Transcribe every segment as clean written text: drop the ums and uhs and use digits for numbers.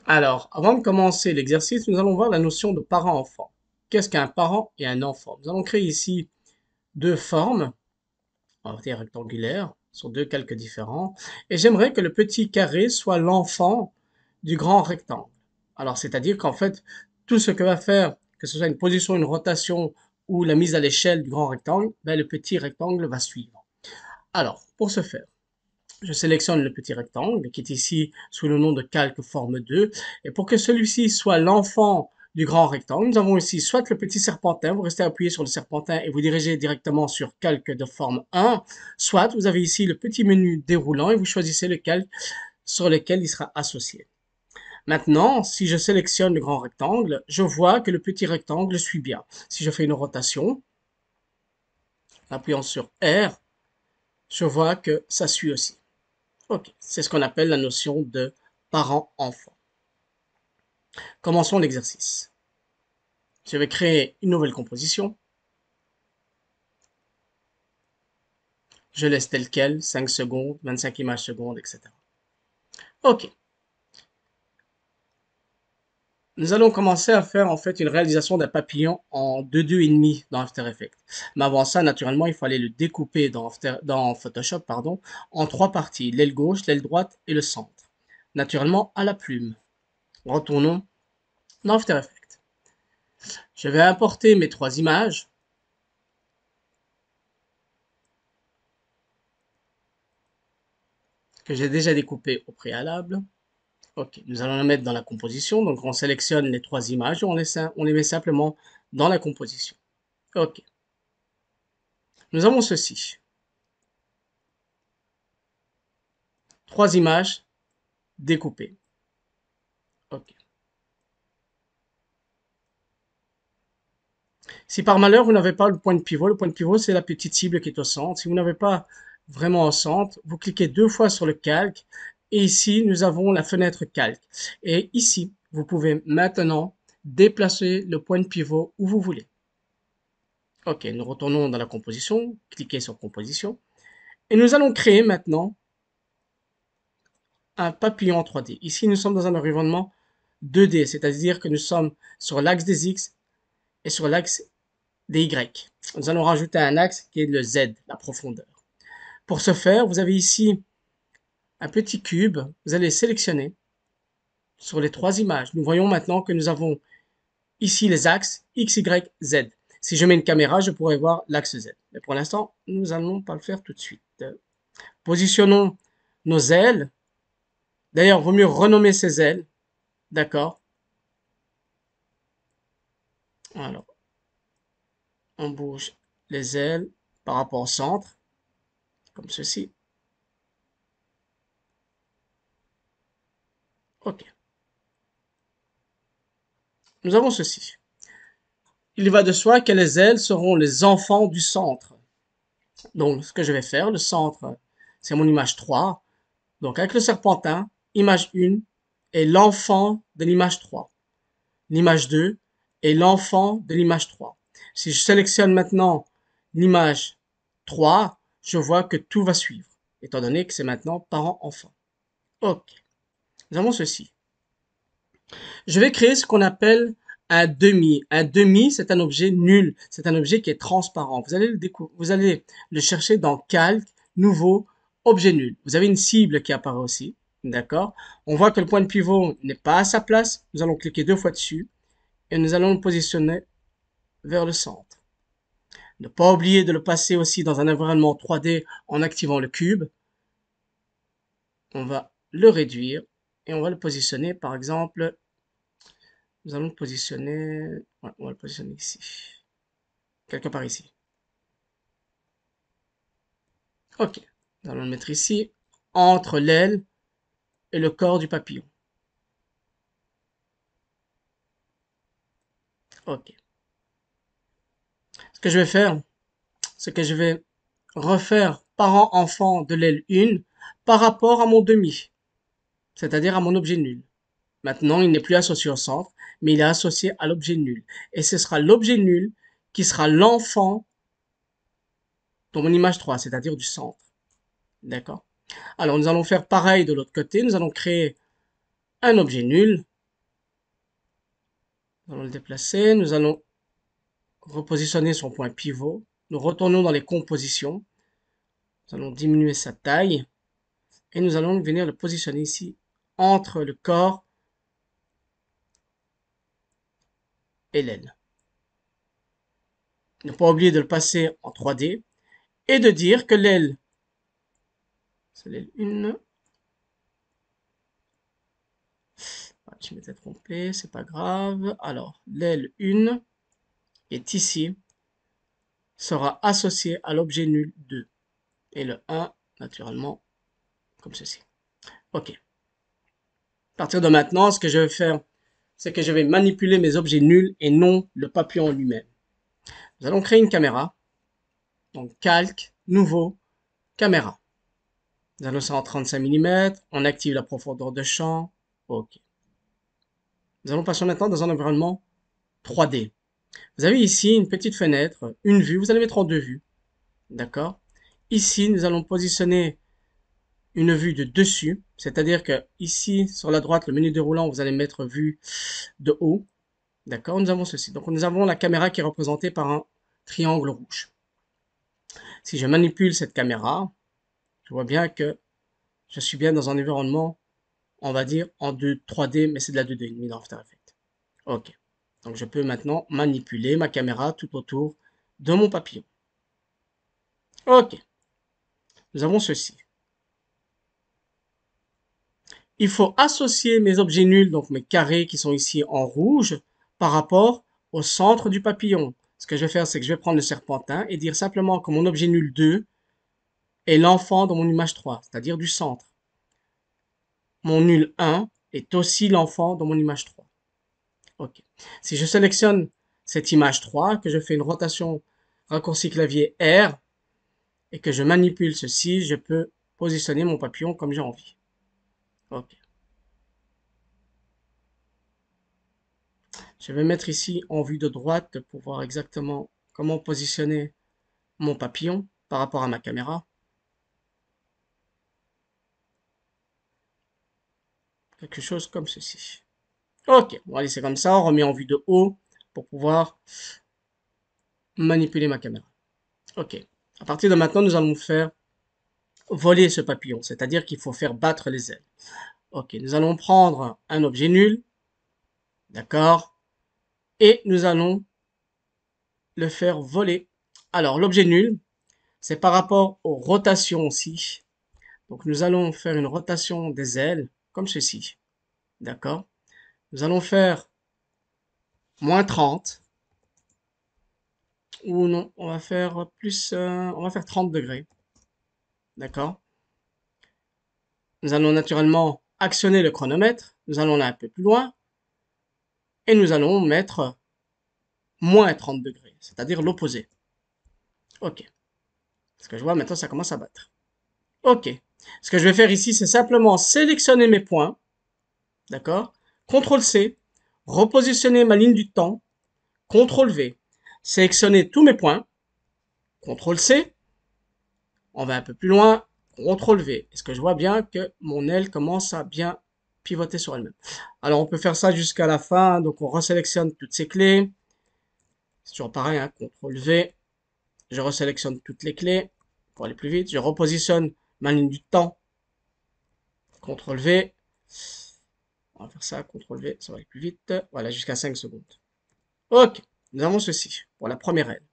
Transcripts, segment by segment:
Alors, avant de commencer l'exercice, nous allons voir la notion de parent-enfant. Qu'est-ce qu'un parent et un enfant? Nous allons créer ici deux formes, on va dire rectangulaires, sur deux calques différents, et j'aimerais que le petit carré soit l'enfant du grand rectangle. Alors, c'est-à-dire qu'en fait, tout ce que va faire, que ce soit une position, une rotation ou la mise à l'échelle du grand rectangle, ben, le petit rectangle va suivre. Alors, pour ce faire, je sélectionne le petit rectangle qui est ici sous le nom de calque forme 2. Et pour que celui-ci soit l'enfant du grand rectangle, nous avons ici soit le petit serpentin, vous restez appuyé sur le serpentin et vous dirigez directement sur calque de forme 1, soit vous avez ici le petit menu déroulant et vous choisissez le calque sur lequel il sera associé. Maintenant, si je sélectionne le grand rectangle, je vois que le petit rectangle suit bien. Si je fais une rotation, en appuyant sur R, je vois que ça suit aussi. Ok, c'est ce qu'on appelle la notion de parent-enfant. Commençons l'exercice. Je vais créer une nouvelle composition. Je laisse tel quel, 5 secondes, 25 images secondes, etc. Ok, nous allons commencer à faire en fait une réalisation d'un papillon en 2,5 dans After Effects. Mais avant ça, naturellement, il fallait le découper dans Photoshop, pardon, en trois parties, l'aile gauche, l'aile droite et le centre. Naturellement, à la plume. Retournons dans After Effects. Je vais importer mes trois images que j'ai déjà découpées au préalable. Ok, nous allons les mettre dans la composition. Donc, on sélectionne les trois images et on les met simplement dans la composition. Ok, nous avons ceci. Trois images découpées. Ok. Si par malheur, vous n'avez pas le point de pivot, c'est la petite cible qui est au centre. Si vous n'avez pas vraiment au centre, vous cliquez deux fois sur le calque. Et ici, nous avons la fenêtre calque. Et ici, vous pouvez maintenant déplacer le point de pivot où vous voulez. Ok, nous retournons dans la composition. Cliquez sur composition. Et nous allons créer maintenant un papillon en 3D. Ici, nous sommes dans un environnement 2D, c'est-à-dire que nous sommes sur l'axe des X et sur l'axe des Y. Nous allons rajouter un axe qui est le Z, la profondeur. Pour ce faire, vous avez ici un petit cube. Vous allez sélectionner sur les trois images. Nous voyons maintenant que nous avons ici les axes X, Y, Z. Si je mets une caméra, je pourrais voir l'axe Z. Mais pour l'instant, nous n'allons pas le faire tout de suite. Positionnons nos ailes. D'ailleurs, il vaut mieux renommer ces ailes. D'accord. Alors, on bouge les ailes par rapport au centre, comme ceci. Ok. Nous avons ceci. Il va de soi que les ailes seront les enfants du centre. Donc, ce que je vais faire, le centre, c'est mon image 3. Donc, avec le serpentin, image 1 est l'enfant de l'image 3. L'image 2 est l'enfant de l'image 3. Si je sélectionne maintenant l'image 3, je vois que tout va suivre, étant donné que c'est maintenant parent-enfant. Ok. Nous avons ceci. Je vais créer ce qu'on appelle un demi. Un demi, c'est un objet nul. C'est un objet qui est transparent. Vous allez le chercher dans Calque, Nouveau, Objet nul. Vous avez une cible qui apparaît aussi. D'accord? On voit que le point de pivot n'est pas à sa place. Nous allons cliquer deux fois dessus et nous allons le positionner vers le centre. Ne pas oublier de le passer aussi dans un environnement 3D en activant le cube. On va le réduire et on va le positionner par exemple. Nous allons le positionner. Ouais, on va le positionner ici. Quelque part ici. Ok. Nous allons le mettre ici, entre l'aile et le corps du papillon. Ok. Ce que je vais faire, c'est que je vais refaire parent-enfant de l'aile 1 par rapport à mon demi, c'est-à-dire à mon objet nul. Maintenant, il n'est plus associé au centre, mais il est associé à l'objet nul. Et ce sera l'objet nul qui sera l'enfant de mon image 3, c'est-à-dire du centre. D'accord? Alors, nous allons faire pareil de l'autre côté. Nous allons créer un objet nul Nous allons le déplacer. Nous allons repositionner son point pivot. Nous retournons dans les compositions. Nous allons diminuer sa taille. Et nous allons venir le positionner ici entre le corps et l'aile. Ne pas oublier de le passer en 3D et de dire que l'aile, c'est l'aile 1. Je m'étais trompé, c'est pas grave. Alors, l'aile 1 est ici, sera associée à l'objet nul 2. Et le 1, naturellement, comme ceci. OK. À partir de maintenant, ce que je vais faire, c'est que je vais manipuler mes objets nuls et non le papillon en lui-même. Nous allons créer une caméra. Donc, calque, nouveau, caméra. Nous allons faire en 35 mm. On active la profondeur de champ. OK. Nous allons passer maintenant dans un environnement 3D. Vous avez ici une petite fenêtre, une vue. Vous allez mettre en deux vues. D'accord? Ici, nous allons positionner une vue de dessus. C'est-à-dire que ici, sur la droite, le menu déroulant, vous allez mettre vue de haut. D'accord? Nous avons ceci. Donc, nous avons la caméra qui est représentée par un triangle rouge. Si je manipule cette caméra, je vois bien que je suis bien dans un environnement, on va dire, en 3D, mais c'est de la 2D dans After Effects. OK. Donc, je peux maintenant manipuler ma caméra tout autour de mon papillon. OK. Nous avons ceci. Il faut associer mes objets nuls, donc mes carrés qui sont ici en rouge, par rapport au centre du papillon. Ce que je vais faire, c'est que je vais prendre le serpentin et dire simplement que mon objet nul 2 est l'enfant dans mon image 3, c'est-à-dire du centre. Mon nul 1 est aussi l'enfant dans mon image 3. OK. Si je sélectionne cette image 3, que je fais une rotation raccourci clavier R, et que je manipule ceci, je peux positionner mon papillon comme j'ai envie. OK. Je vais mettre ici en vue de droite pour voir exactement comment positionner mon papillon par rapport à ma caméra. Quelque chose comme ceci. OK, on va laisser comme ça, on remet en vue de haut pour pouvoir manipuler ma caméra. OK. À partir de maintenant, nous allons faire voler ce papillon, c'est-à-dire qu'il faut faire battre les ailes. OK, nous allons prendre un objet nul, d'accord, et nous allons le faire voler. Alors, l'objet nul, c'est par rapport aux rotations aussi. Donc, nous allons faire une rotation des ailes, comme ceci, d'accord. Nous allons faire moins 30, ou non, on va faire plus, on va faire 30 degrés, d'accord. Nous allons naturellement actionner le chronomètre, nous allons aller un peu plus loin, et nous allons mettre moins 30 degrés, c'est-à-dire l'opposé. OK. Ce que je vois maintenant, ça commence à battre. OK. Ce que je vais faire ici, c'est simplement sélectionner mes points, d'accord. CTRL-C, repositionner ma ligne du temps, CTRL-V, sélectionner tous mes points, CTRL-C, on va un peu plus loin, CTRL-V. Est-ce que je vois bien que mon aile commence à bien pivoter sur elle-même? Alors, on peut faire ça jusqu'à la fin. Donc, on resélectionne toutes ces clés. C'est toujours pareil, hein, CTRL-V. Je resélectionne toutes les clés pour aller plus vite. Je repositionne ma ligne du temps. CTRL-V. On va faire ça, CTRL-V, ça va aller plus vite. Voilà, jusqu'à 5 secondes. OK, nous avons ceci pour la première aile.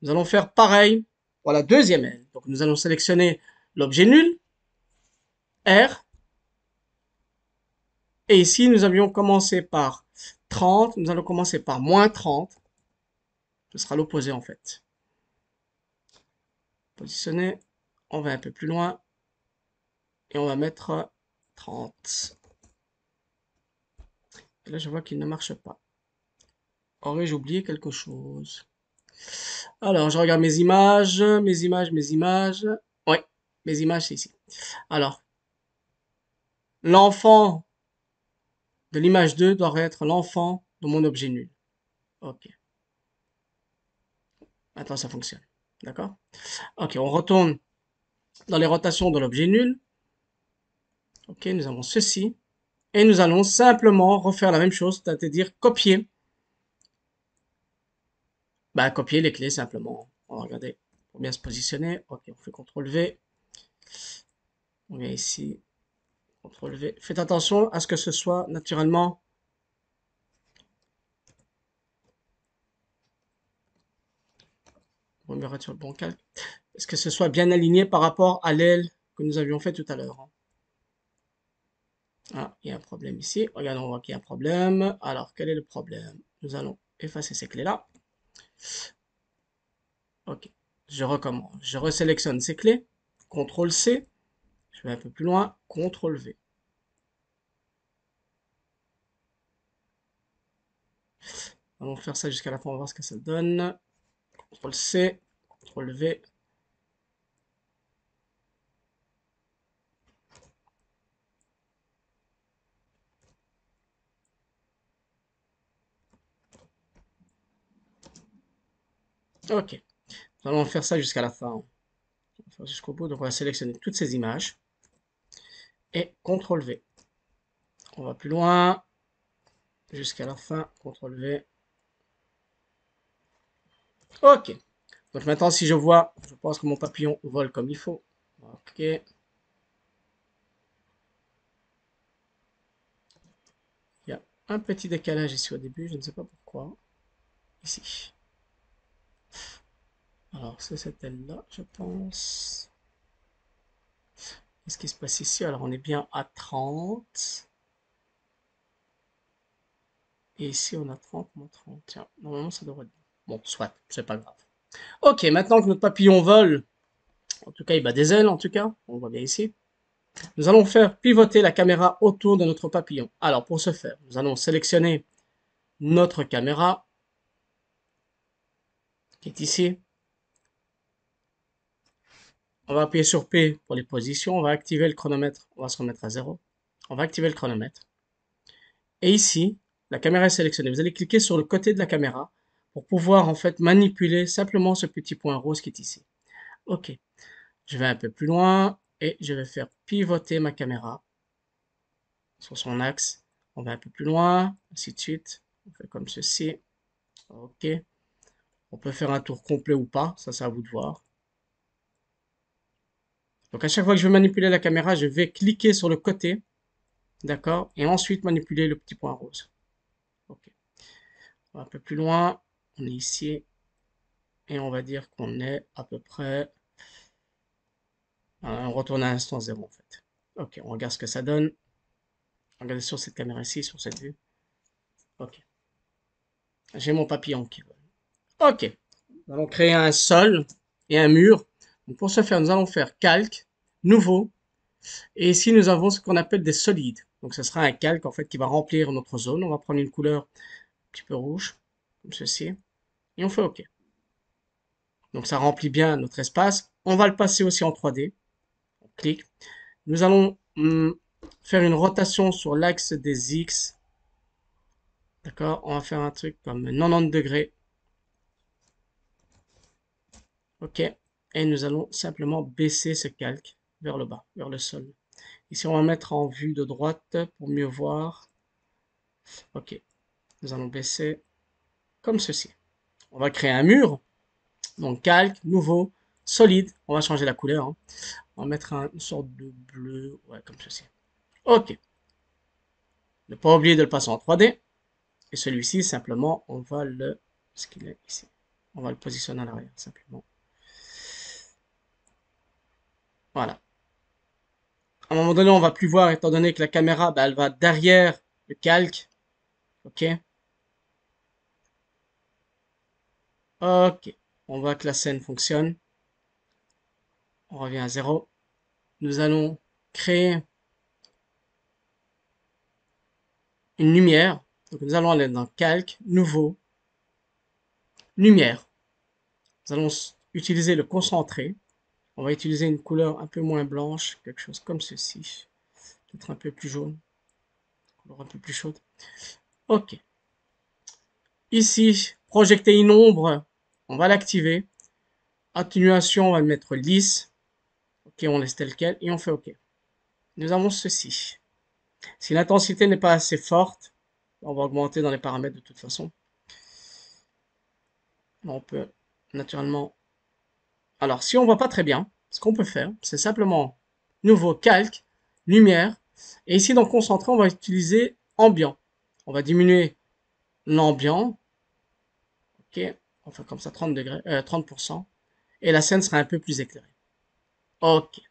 Nous allons faire pareil pour la deuxième aile. Donc, nous allons sélectionner l'objet nul, R. Et ici, nous avions commencé par 30. Nous allons commencer par moins 30. Ce sera l'opposé en fait. Positionner. On va un peu plus loin. Et on va mettre 30. Et là, je vois qu'il ne marche pas. Aurais-je oublié quelque chose? Alors, je regarde mes images. Ouais, mes images, c'est ici. Alors, l'enfant de l'image 2 doit être l'enfant de mon objet nul. OK. Maintenant, ça fonctionne. D'accord? OK, on retourne dans les rotations de l'objet nul. OK, nous avons ceci. Et nous allons simplement refaire la même chose, c'est-à-dire copier Bah, copier les clés simplement. On va regarder pour bien se positionner. Ok, on fait CTRL V. On vient ici, CTRL V. Faites attention à ce que ce soit naturellement. On va mettre sur le bon calque. Est-ce que ce soit bien aligné par rapport à l'aile que nous avions fait tout à l'heure? Ah, il y a un problème ici. Regardons, on voit qu'il y a un problème. Alors, quel est le problème? Nous allons effacer ces clés-là. Ok, je recommence. Je resélectionne ces clés. CTRL C. Je vais un peu plus loin. CTRL V. Allons faire ça jusqu'à la fin. On va voir ce que ça donne. CTRL C. CTRL V. Ok. Nous allons faire ça jusqu'à la fin. On va faire jusqu'au bout. Donc, on va sélectionner toutes ces images. Et CTRL V. On va plus loin. Jusqu'à la fin. CTRL V. Ok. Donc maintenant, si je vois, je pense que mon papillon vole comme il faut. Ok. Il y a un petit décalage ici au début, je ne sais pas pourquoi. Ici. Alors, c'est cette aile-là, je pense. Qu'est-ce qui se passe ici? Alors, on est bien à 30. Et ici, on a 30, moins 30. Tiens, normalement, ça devrait être bon. Bon, soit, c'est pas grave. Ok, maintenant que notre papillon vole, en tout cas, il bat des ailes, en tout cas, on voit bien ici. Nous allons faire pivoter la caméra autour de notre papillon. Alors, pour ce faire, nous allons sélectionner notre caméra, qui est ici. On va appuyer sur P pour les positions. On va activer le chronomètre. On va se remettre à 0. On va activer le chronomètre. Et ici, la caméra est sélectionnée. Vous allez cliquer sur le côté de la caméra pour pouvoir en fait manipuler simplement ce petit point rose qui est ici. Ok. Je vais un peu plus loin et je vais faire pivoter ma caméra sur son axe. On va un peu plus loin, ainsi de suite. On fait comme ceci. Ok. On peut faire un tour complet ou pas. Ça, c'est à vous de voir. Donc à chaque fois que je vais manipuler la caméra, je vais cliquer sur le côté. D'accord? Et ensuite manipuler le petit point rose. Ok. On va un peu plus loin. On est ici. Et on va dire qu'on est à peu près. On retourne à l'instant 0 en fait. Ok, on regarde ce que ça donne. Regardez sur cette caméra ici, sur cette vue. Ok. J'ai mon papillon qui vole. Ok. Nous allons créer un sol et un mur. Donc pour ce faire, nous allons faire calque, nouveau. Et ici, nous avons ce qu'on appelle des solides. Donc ce sera un calque en fait qui va remplir notre zone. On va prendre une couleur un petit peu rouge, comme ceci. Et on fait OK. Donc ça remplit bien notre espace. On va le passer aussi en 3D. On clique. Nous allons faire une rotation sur l'axe des X. D'accord? On va faire un truc comme 90 degrés. OK. Et nous allons simplement baisser ce calque vers le bas, vers le sol. Ici, on va mettre en vue de droite pour mieux voir. OK. Nous allons baisser comme ceci. On va créer un mur. Donc calque, nouveau, solide. On va changer la couleur. Hein. On va mettre une sorte de bleu. Ouais, comme ceci. OK. Ne pas oublier de le passer en 3D. Et celui-ci, simplement, on va le... Ce qu'il est ici. On va le positionner à l'arrière, simplement. Voilà. À un moment donné, on va plus voir, étant donné que la caméra, bah, elle va derrière le calque. OK. OK. On voit que la scène fonctionne. On revient à 0. Nous allons créer une lumière. Donc, nous allons aller dans calque, nouveau, lumière. Nous allons utiliser le concentré. On va utiliser une couleur un peu moins blanche, quelque chose comme ceci. Peut-être un peu plus jaune, une couleur un peu plus chaude. Ok. Ici, projeter une ombre, on va l'activer. Atténuation, on va le mettre lisse. Ok, on laisse tel quel et on fait OK. Nous avons ceci. Si l'intensité n'est pas assez forte, on va augmenter dans les paramètres de toute façon. On peut naturellement... Alors, si on voit pas très bien, ce qu'on peut faire, c'est simplement nouveau calque, lumière, et ici dans concentré, on va utiliser ambiant. On va diminuer l'ambiant, ok, on fait comme ça 30 degrés, 30%, et la scène sera un peu plus éclairée. Ok.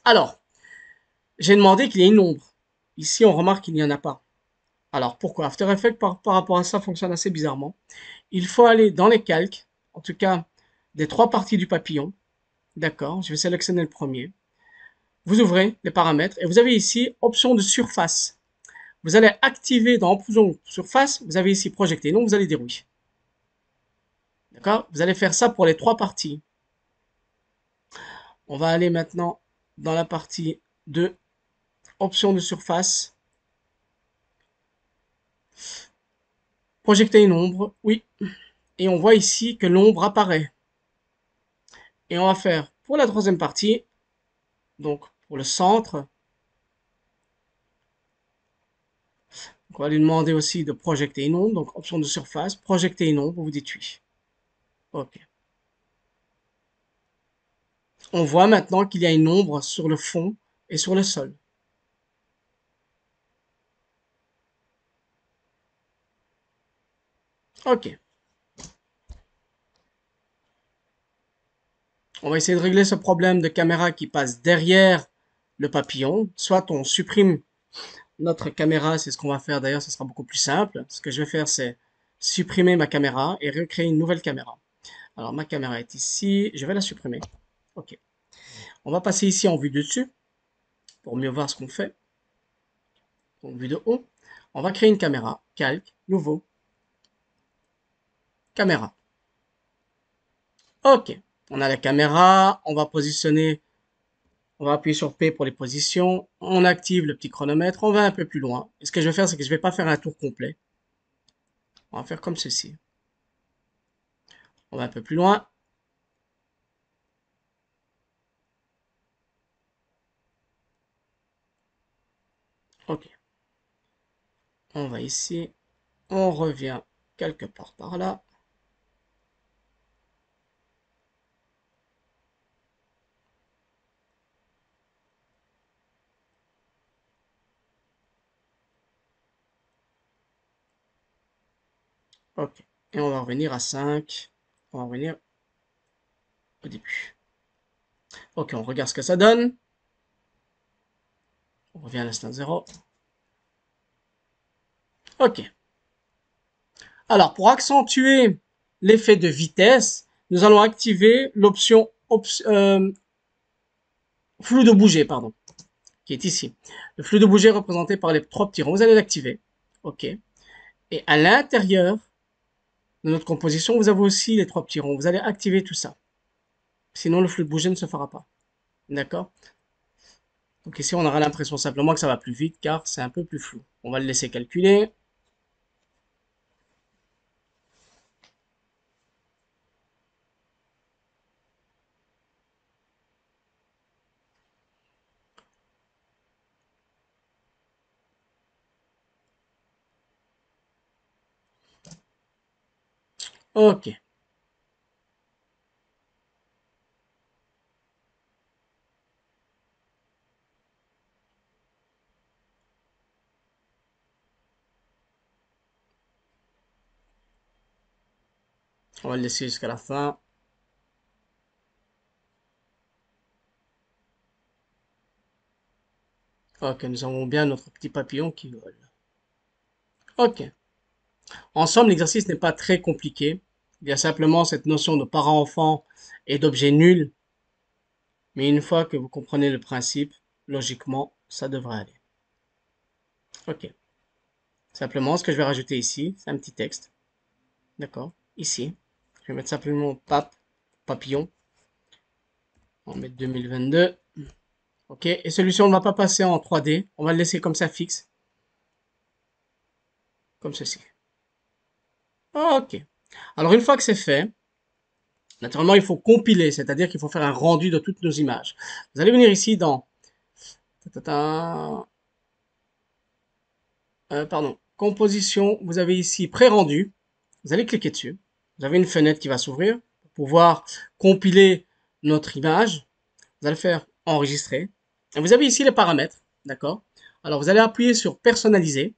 Alors, j'ai demandé qu'il y ait une ombre. Ici, on remarque qu'il n'y en a pas. Alors, pourquoi After Effects, par rapport à ça, fonctionne assez bizarrement. Il faut aller dans les calques, en tout cas, des trois parties du papillon. D'accord, je vais sélectionner le premier. Vous ouvrez les paramètres et vous avez ici option de surface. Vous allez activer dans option surface, vous avez ici projeter, donc vous allez dire oui. D'accord. Vous allez faire ça pour les trois parties. On va aller maintenant dans la partie de option de surface. Projeter une ombre, oui. Et on voit ici que l'ombre apparaît. Et on va faire pour la troisième partie, donc pour le centre, donc on va lui demander aussi de projeter une ombre, donc option de surface, projeter une ombre, vous dites oui. Ok. On voit maintenant qu'il y a une ombre sur le fond et sur le sol. Ok. On va essayer de régler ce problème de caméra qui passe derrière le papillon. Soit on supprime notre caméra, c'est ce qu'on va faire d'ailleurs, ce sera beaucoup plus simple. Ce que je vais faire, c'est supprimer ma caméra et recréer une nouvelle caméra. Alors ma caméra est ici, je vais la supprimer. Ok. On va passer ici en vue de dessus pour mieux voir ce qu'on fait. Donc vue de haut. On va créer une caméra, calque, nouveau, caméra. Ok. On a la caméra, on va positionner, on va appuyer sur P pour les positions, on active le petit chronomètre, on va un peu plus loin. Et ce que je vais faire, c'est que je ne vais pas faire un tour complet. On va faire comme ceci. On va un peu plus loin. Ok. On va ici. On revient quelque part par là. Ok. Et on va revenir à 5. On va revenir au début. Ok, on regarde ce que ça donne. On revient à l'instant 0. Ok. Alors, pour accentuer l'effet de vitesse, nous allons activer l'option flou de bouger, pardon, qui est ici. Le flou de bouger représenté par les trois petits ronds. Vous allez l'activer. Ok. Et à l'intérieur de notre composition, vous avez aussi les trois petits ronds. Vous allez activer tout ça. Sinon, le flou de bouger ne se fera pas. D'accord. Donc ici, on aura l'impression simplement que ça va plus vite car c'est un peu plus flou. On va le laisser calculer. Ok. On va le laisser jusqu'à la fin. Ok, nous avons bien notre petit papillon qui vole. Ok. En somme, l'exercice n'est pas très compliqué. Il y a simplement cette notion de parent-enfant et d'objet nul. Mais une fois que vous comprenez le principe, logiquement, ça devrait aller. Ok. Simplement, ce que je vais rajouter ici, c'est un petit texte. D'accord. Ici. Je vais mettre simplement papillon. On va mettre 2022. Ok. Et celui-ci, on ne va pas passer en 3D. On va le laisser comme ça fixe. Comme ceci. Ok. Alors, une fois que c'est fait, naturellement, il faut compiler, c'est-à-dire qu'il faut faire un rendu de toutes nos images. Vous allez venir ici dans pardon, composition, vous avez ici pré-rendu. Vous allez cliquer dessus. Vous avez une fenêtre qui va s'ouvrir pour pouvoir compiler notre image. Vous allez faire enregistrer. Et vous avez ici les paramètres, d'accord? Alors vous allez appuyer sur personnaliser.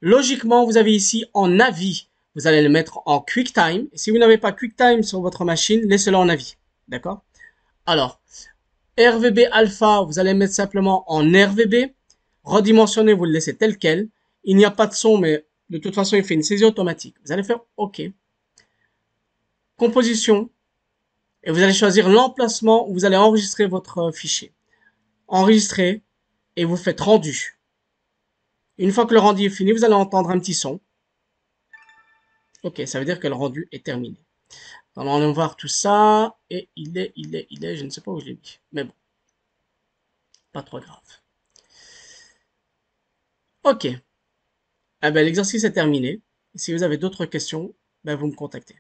Logiquement, vous avez ici en avis, vous allez le mettre en QuickTime. Et si vous n'avez pas QuickTime sur votre machine, laissez-le en avis, d'accord? Alors, RVB alpha, vous allez mettre simplement en RVB. Redimensionner, vous le laissez tel quel. Il n'y a pas de son, mais de toute façon, il fait une saisie automatique. Vous allez faire OK. Composition. Et vous allez choisir l'emplacement où vous allez enregistrer votre fichier. Enregistrer et vous faites rendu. Une fois que le rendu est fini, vous allez entendre un petit son. OK, ça veut dire que le rendu est terminé. Alors, on va voir tout ça. Et je ne sais pas où je l'ai mis. Mais bon, pas trop grave. OK. Eh ben, l'exercice est terminé. Si vous avez d'autres questions, ben, vous me contactez.